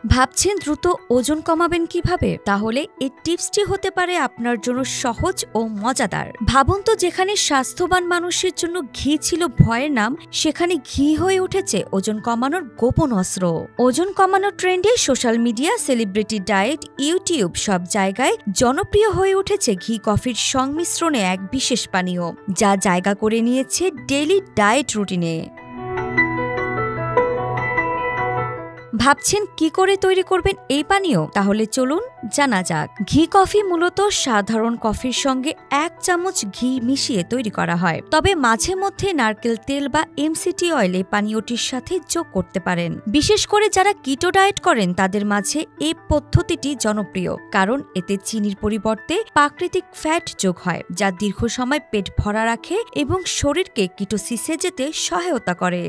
ভাবছেন দ্রুত ওজন কমাবেন কিভাবে? তাহলে এই টিপসটি হতে পারে আপনার জন্য সহজ ও মজাদার। ভাবুন তো, যেখানে স্বাস্থ্যবান মানুষের জন্য ঘি ছিল ভয়ের নাম, সেখানে ঘি হয়ে উঠেছে ওজন কমানোর গোপন অস্ত্র। ওজন কমানোর ট্রেন্ডে social media, celebrity diet, YouTube সব জায়গায় জনপ্রিয় হয়ে উঠেছে ঘি কফির সংমিশ্রণে এক বিশেষ পানীয়, যা জায়গা করে নিয়েছে ডেইলি ডায়েট রুটিনে। ভাবছেন কি করে তৈরি করবেন এই পানীয়? তাহলে চলুন জানা যাক। ঘি কফি মূলত সাধারণ কফির সঙ্গে 1 চামচ ঘি মিশিয়ে তৈরি করা হয়, তবে মাঝে মধ্যে নারকেল তেল বা এমসিটি অয়েল এই পানীয়টির সাথে যোগ করতে পারেন। বিশেষ করে যারা কিটো ডায়েট করেন তাদের মাঝে এই পদ্ধতিটি জনপ্রিয়, কারণ এতে চিনির পরিবর্তে প্রাকৃতিক ফ্যাট যোগ হয়, যা দীর্ঘ সময় পেট ভরা রাখে এবং শরীরকে কিটোসিসে যেতে সহায়তা করে।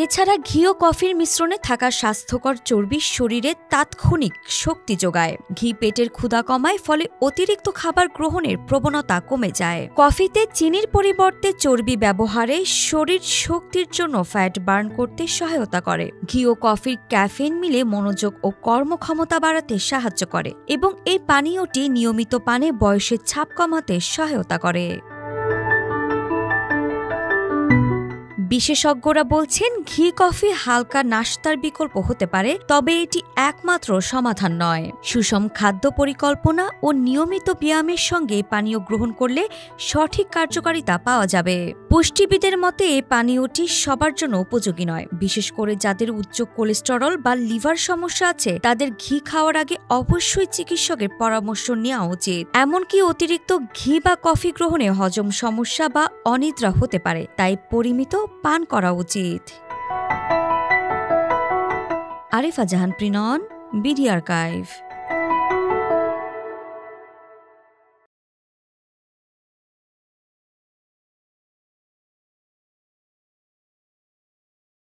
এছাড়া ঘি ও কফির মিশ্রণে থাকা স্বাস্থ্যকর চর্বি শরীরে তাৎক্ষণিক শক্তি যোগায়। ঘি পেটের ক্ষুধা কমায়, ফলে অতিরিক্ত খাবার গ্রহণের প্রবণতা কমে যায়। কফিতে চিনির পরিবর্তে চর্বি ব্যবহারে শরীর শক্তির জন্য ফ্যাট বার্ন করতে সহায়তা করে। ঘি ও কফির ক্যাফেইন মিলে মনোযোগ ও কর্মক্ষমতা বাড়াতে সাহায্য করে এবং এই পানীয়টি নিয়মিত পানে বয়সের ছাপ কমাতে সহায়তা করে। বিশেষজ্ঞরা বলছেন ঘি কফি হালকা নাশতার বিকল্প হতে পারে, তবে এটি একমাত্র সমাধান নয়। সুষম খাদ্য পরিকল্পনা ও নিয়মিত ব্যায়ামের সঙ্গে পানীয় গ্রহণ করলে সঠিক কার্যকারিতা পাওয়া যাবে। পুষ্টিবিদের মতে এই পানীয়টি সবার জন্য উপযোগী নয়, বিশেষ করে যাদের উচ্চ কোলেস্টেরল বা লিভার সমস্যা আছে। তাদের ঘি খাওয়ার আগে অবশ্যই চিকিৎসকের পরামর্শ নেওয়া উচিত। এমনকি অতিরিক্ত ঘি বা কফি গ্রহণে হজম সমস্যা বা অনিদ্রা হতে পারে, তাই পরিমিত পান করা উচিত। আরিফা জাহান প্রিনন, বিডি আর্কাইভ।